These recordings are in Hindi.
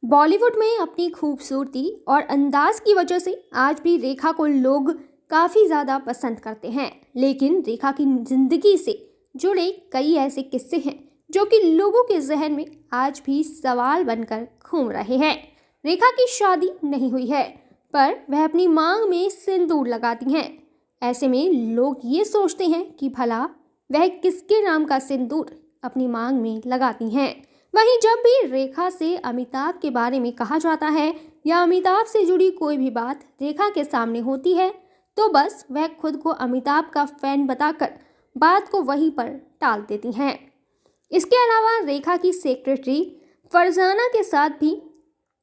बॉलीवुड में अपनी खूबसूरती और अंदाज की वजह से आज भी रेखा को लोग काफ़ी ज़्यादा पसंद करते हैं। लेकिन रेखा की ज़िंदगी से जुड़े कई ऐसे किस्से हैं जो कि लोगों के जहन में आज भी सवाल बनकर घूम रहे हैं। रेखा की शादी नहीं हुई है, पर वह अपनी मांग में सिंदूर लगाती हैं। ऐसे में लोग ये सोचते हैं कि भला वह किसके नाम का सिंदूर अपनी मांग में लगाती हैं। वहीं जब भी रेखा से अमिताभ के बारे में कहा जाता है या अमिताभ से जुड़ी कोई भी बात रेखा के सामने होती है, तो बस वह खुद को अमिताभ का फैन बताकर बात को वहीं पर टाल देती हैं। इसके अलावा रेखा की सेक्रेटरी फरजाना के साथ भी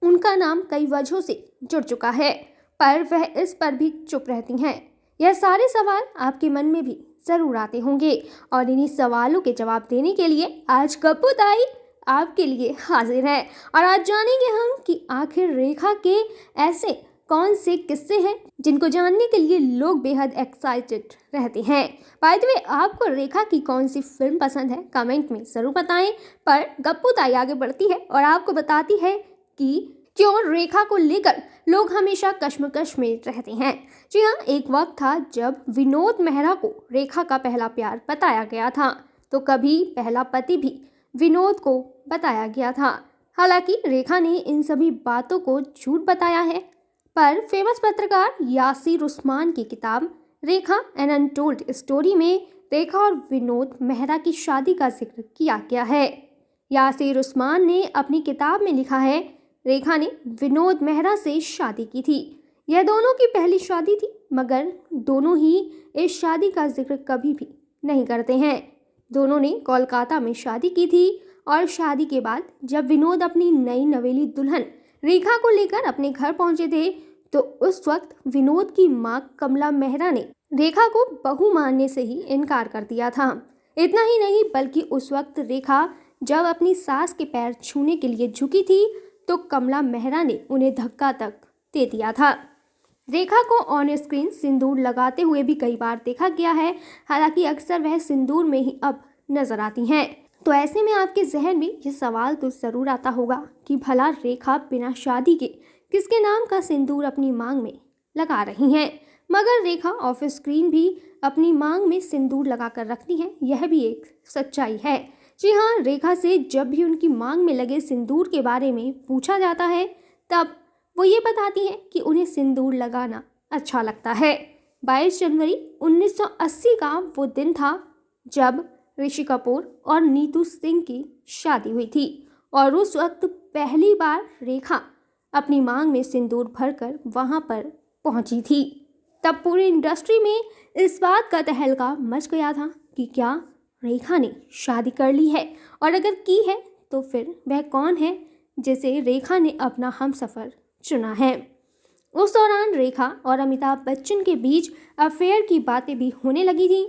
उनका नाम कई वजहों से जुड़ चुका है, पर वह इस पर भी चुप रहती हैं। यह सारे सवाल आपके मन में भी जरूर आते होंगे और इन्हीं सवालों के जवाब देने के लिए आज गप्पू ताई आपके लिए हाजिर है। और आज जानेंगे हम कि आखिर रेखा के ऐसे कौन से किस्से हैं जिनको जानने के लिए लोग बेहद एक्साइटेड रहते हैं। बाय द वे, आपको रेखा की कौन सी फिल्म पसंद है कमेंट में ज़रूर बताएं। पर गप्पू ताई आगे बढ़ती है और आपको बताती है कि क्यों रेखा को लेकर लोग हमेशा कश्मकश में रहते हैं। जी हाँ, एक वक्त था जब विनोद मेहरा को रेखा का पहला प्यार बताया गया था, तो कभी पहला पति भी विनोद को बताया गया था। हालांकि रेखा ने इन सभी बातों को झूठ बताया है, पर फेमस पत्रकार यासिर उस्मान की किताब रेखा एन अनटोल्ड स्टोरी में रेखा और विनोद मेहरा की शादी का जिक्र किया गया है। यासिर उस्मान ने अपनी किताब में लिखा है, रेखा ने विनोद मेहरा से शादी की थी। यह दोनों की पहली शादी थी, मगर दोनों ही इस शादी का जिक्र कभी भी नहीं करते हैं। दोनों ने कोलकाता में शादी की थी और शादी के बाद जब विनोद अपनी नई नवेली दुल्हन रेखा को लेकर अपने घर पहुंचे थे, तो उस वक्त विनोद की मां कमला मेहरा ने रेखा को बहू मानने से ही इनकार कर दिया था। इतना ही नहीं, बल्कि उस वक्त रेखा जब अपनी सास के पैर छूने के लिए झुकी थी, तो कमला मेहरा ने उन्हें धक्का तक दे दिया था। रेखा को ऑन स्क्रीन सिंदूर लगाते हुए भी कई बार देखा गया है, हालांकि अक्सर वह सिंदूर में ही अब नजर आती हैं। तो ऐसे में आपके जहन में ये सवाल तो ज़रूर आता होगा कि भला रेखा बिना शादी के किसके नाम का सिंदूर अपनी मांग में लगा रही हैं। मगर रेखा ऑफ स्क्रीन भी अपनी मांग में सिंदूर लगा कर रखती हैं, यह भी एक सच्चाई है। जी हाँ, रेखा से जब भी उनकी मांग में लगे सिंदूर के बारे में पूछा जाता है, तब वो ये बताती हैं कि उन्हें सिंदूर लगाना अच्छा लगता है। 22 जनवरी 1980 का वो दिन था जब ऋषि कपूर और नीतू सिंह की शादी हुई थी, और उस वक्त पहली बार रेखा अपनी मांग में सिंदूर भरकर वहां पर पहुंची थी। तब पूरी इंडस्ट्री में इस बात का तहलका मच गया था कि क्या रेखा ने शादी कर ली है, और अगर की है तो फिर वह कौन है जिसे रेखा ने अपना हमसफर चुना है। उस दौरान रेखा और अमिताभ बच्चन के बीच अफेयर की बातें भी होने लगी थी।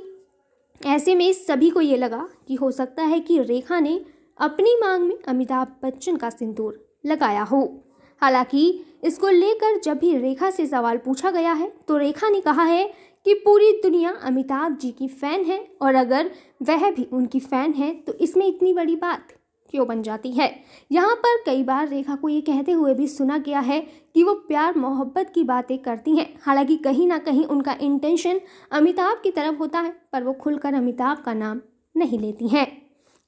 ऐसे में सभी को ये लगा कि हो सकता है कि रेखा ने अपनी मांग में अमिताभ बच्चन का सिंदूर लगाया हो। हालांकि इसको लेकर जब भी रेखा से सवाल पूछा गया है, तो रेखा ने कहा है कि पूरी दुनिया अमिताभ जी की फ़ैन है, और अगर वह भी उनकी फ़ैन है तो इसमें इतनी बड़ी बात क्यों बन जाती है। यहाँ पर कई बार रेखा को ये कहते हुए भी सुना गया है कि वो प्यार मोहब्बत की बातें करती हैं, हालांकि कहीं ना कहीं उनका इंटेंशन अमिताभ की तरफ होता है, पर वो खुलकर अमिताभ का नाम नहीं लेती हैं।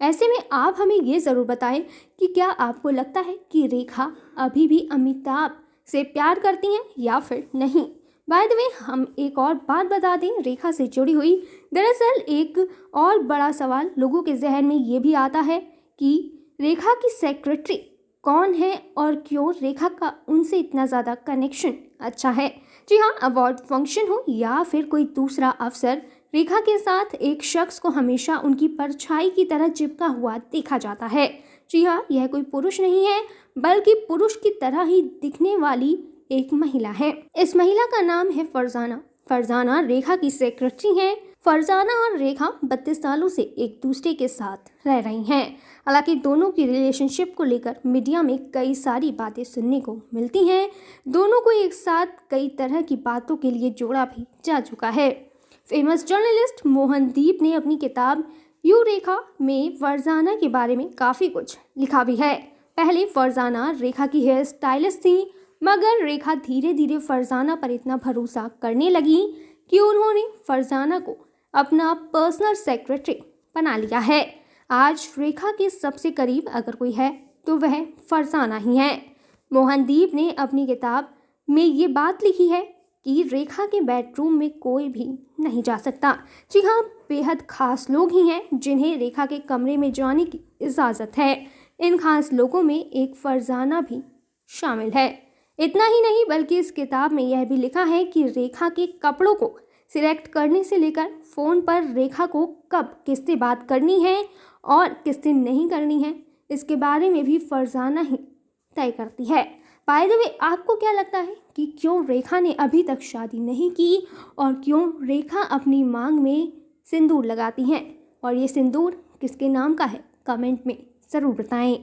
ऐसे में आप हमें ये ज़रूर बताएं कि क्या आपको लगता है कि रेखा अभी भी अमिताभ से प्यार करती हैं या फिर नहीं। बाय द वे, हम एक और बात बता दें रेखा से जुड़ी हुई। दरअसल एक और बड़ा सवाल लोगों के जहन में ये भी आता है कि रेखा की सेक्रेटरी कौन है और क्यों रेखा का उनसे इतना ज़्यादा कनेक्शन अच्छा है। जी हाँ, अवार्ड फंक्शन हो या फिर कोई दूसरा अवसर, रेखा के साथ एक शख्स को हमेशा उनकी परछाई की तरह चिपका हुआ देखा जाता है। जी हाँ, यह कोई पुरुष नहीं है, बल्कि पुरुष की तरह ही दिखने वाली एक महिला है। इस महिला का नाम है फरजाना। फरजाना रेखा की सेक्रेटरी हैं। फरजाना और रेखा 32 सालों से एक दूसरे के साथ रह रही हैं। हालांकि दोनों की रिलेशनशिप को लेकर मीडिया में कई सारी बातें सुनने को मिलती हैं। दोनों को एक साथ कई तरह की बातों के लिए जोड़ा भी जा चुका है। फेमस जर्नलिस्ट मोहनदीप ने अपनी किताब यू रेखा में फरजाना के बारे में काफ़ी कुछ लिखा भी है। पहले फरजाना रेखा की हेयर स्टाइलिस्ट थी, मगर रेखा धीरे धीरे फरजाना पर इतना भरोसा करने लगी कि उन्होंने फरजाना को अपना पर्सनल सेक्रेटरी बना लिया है। आज रेखा के सबसे करीब अगर कोई है तो वह फरजाना ही है। मोहनदीप ने अपनी किताब में ये बात लिखी है कि रेखा के बेडरूम में कोई भी नहीं जा सकता। जी हाँ, बेहद खास लोग ही हैं जिन्हें रेखा के कमरे में जाने की इजाज़त है। इन खास लोगों में एक फरजाना भी शामिल है। इतना ही नहीं बल्कि इस किताब में यह भी लिखा है कि रेखा के कपड़ों को सिलेक्ट करने से लेकर फ़ोन पर रेखा को कब किससे बात करनी है और किससे नहीं करनी है, इसके बारे में भी फरजाना ही तय करती है। बाय द वे, आपको क्या लगता है कि क्यों रेखा ने अभी तक शादी नहीं की और क्यों रेखा अपनी मांग में सिंदूर लगाती हैं, और ये सिंदूर किसके नाम का है? कमेंट में ज़रूर बताएं।